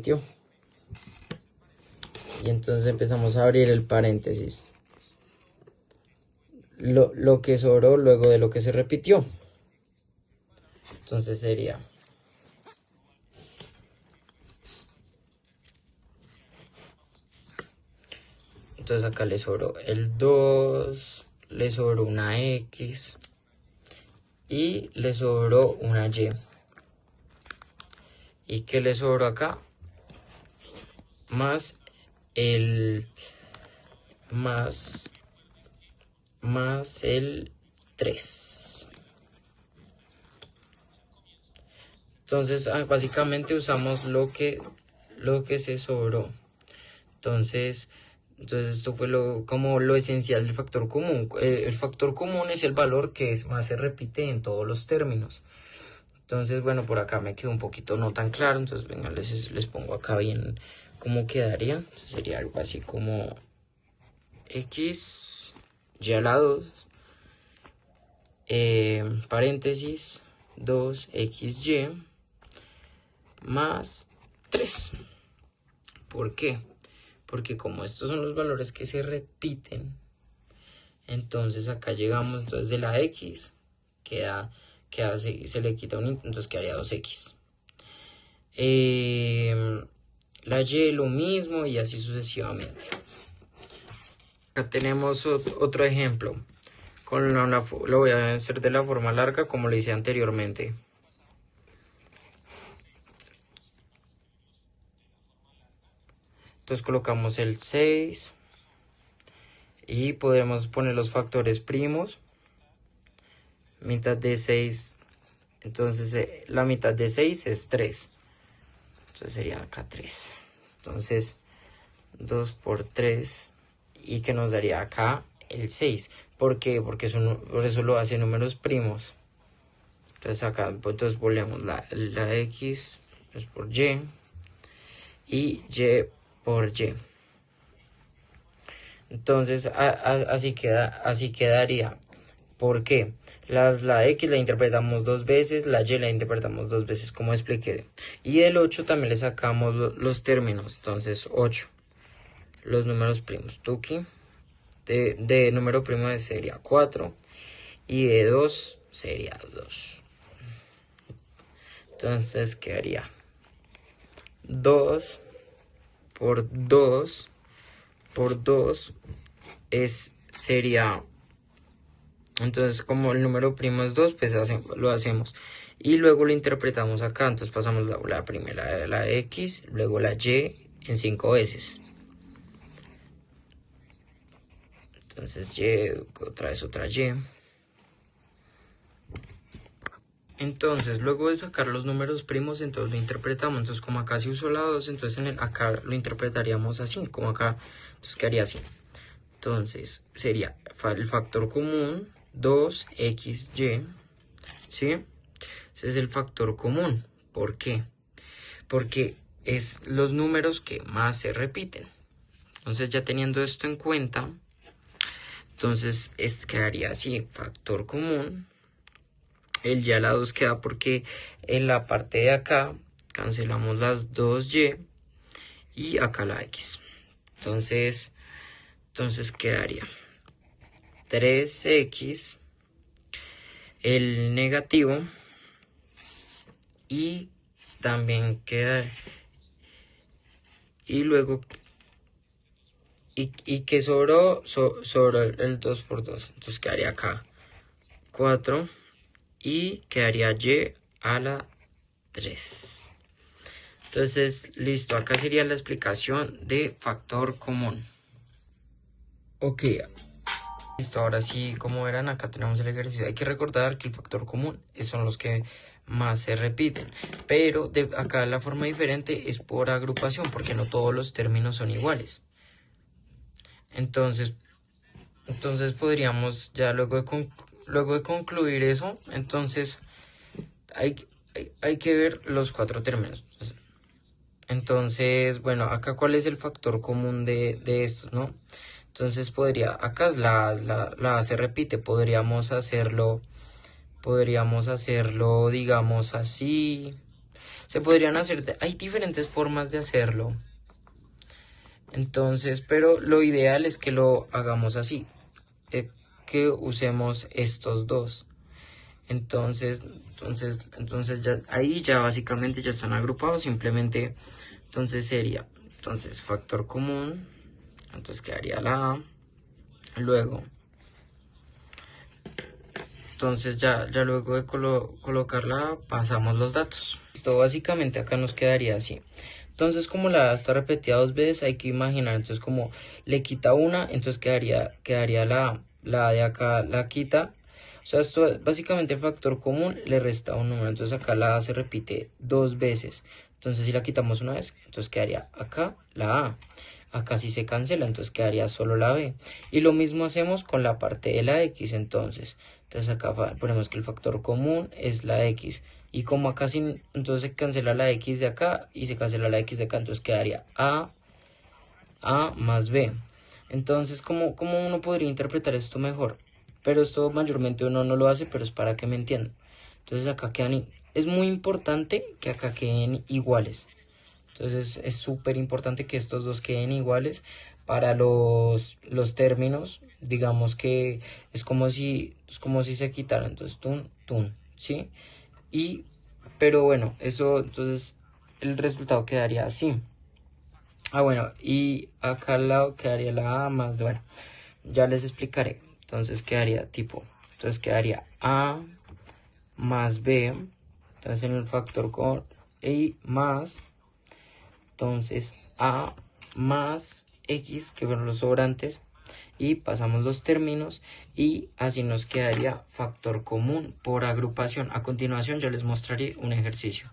repitió. Y entonces empezamos a abrir el paréntesis. Lo que sobró luego de lo que se repitió. Entonces sería... Entonces acá le sobró el 2, le sobró una X y le sobró una Y. ¿Y qué le sobró acá? Más el... Más el 3. Entonces básicamente usamos lo que se sobró. Entonces esto fue como lo esencial del factor común. El factor común es el valor que más se repite en todos los términos. Entonces, bueno, por acá me quedó un poquito no tan claro. Entonces, venga, les pongo acá bien cómo quedaría. Entonces, sería algo así como X, Y a la 2, paréntesis, 2XY más 3. ¿Por qué? Porque como estos son los valores que se repiten, entonces acá llegamos, entonces de la X se le quita un, entonces quedaría 2X. La Y lo mismo y así sucesivamente. Acá tenemos otro ejemplo. Lo voy a hacer de la forma larga como lo hice anteriormente. Entonces colocamos el 6 y podremos poner los factores primos. Mitad de 6, entonces la mitad de 6 es 3. Entonces sería acá 3. Entonces 2 por 3 y que nos daría acá el 6. ¿Por qué? Porque por eso lo hace números primos. Entonces acá entonces volvemos la X pues por Y y Y por Y. Entonces así quedaría. ¿Por qué? La X la interpretamos dos veces, la Y la interpretamos dos veces, como expliqué. Y del 8 también le sacamos los términos. Entonces 8, los números primos. Tuki, de número primo sería 4 y de 2 sería 2. Entonces quedaría 2 por 2 por 2 sería... Entonces como el número primo es 2, pues lo hacemos. Y luego lo interpretamos acá. Entonces pasamos la primera, la X, luego la Y en 5 veces. Entonces Y, otra vez otra Y. Entonces luego de sacar los números primos, entonces lo interpretamos. Entonces como acá se usó la 2, entonces acá lo interpretaríamos así, como acá. Entonces quedaría así. Entonces sería el factor común 2XY, ¿sí? Ese es el factor común. ¿Por qué? Porque es los números que más se repiten. Entonces ya teniendo esto en cuenta, entonces quedaría así, factor común. El ya la 2 queda porque en la parte de acá cancelamos las 2Y y acá la X. Entonces quedaría 3X, el negativo, y también queda, y luego, y que sobró el 2 por 2, entonces quedaría acá 4 y quedaría Y a la 3. Entonces, listo, acá sería la explicación de factor común. Ok, listo, ahora sí, como verán, acá tenemos el ejercicio. Hay que recordar que el factor común son los que más se repiten, pero acá la forma diferente es por agrupación, porque no todos los términos son iguales. Entonces podríamos ya luego de concluir eso, entonces hay que ver los 4 términos. Entonces, bueno, acá cuál es el factor común de estos, ¿no? Entonces acá la A se repite, podríamos hacerlo, digamos así. Se podrían hacer, hay diferentes formas de hacerlo. Entonces, pero lo ideal es que lo hagamos así, que usemos estos dos. Entonces ya ahí ya básicamente ya están agrupados, simplemente entonces sería, entonces factor común, entonces quedaría la A, luego, entonces ya luego de colocarla pasamos los datos. Esto básicamente acá nos quedaría así. Entonces como la A está repetida dos veces hay que imaginar, entonces como le quita una, entonces quedaría la A de acá la quita. O sea, esto básicamente el factor común le resta un número, entonces acá la A se repite dos veces. Entonces si la quitamos una vez, entonces quedaría acá la A. Acá sí se cancela, entonces quedaría solo la B. Y lo mismo hacemos con la parte de la X entonces. Entonces acá ponemos que el factor común es la X. Y como acá sí, entonces se cancela la X de acá y se cancela la X de acá, entonces quedaría A más B. Entonces, ¿cómo uno podría interpretar esto mejor? Pero esto mayormente uno no lo hace, pero es para que me entiendan. Entonces acá quedan, es muy importante que acá queden iguales. Entonces es súper importante que estos dos queden iguales para los términos. Digamos que es como si se quitaran. Entonces, tun, ¿sí? Pero bueno, eso, entonces el resultado quedaría así. Ah, bueno, y acá al lado quedaría la A más, bueno, ya les explicaré. Entonces quedaría entonces quedaría A más B, entonces en el factor con y más, entonces A más X, que fueron los sobrantes, y pasamos los términos y así nos quedaría factor común por agrupación. A continuación ya les mostraré un ejercicio.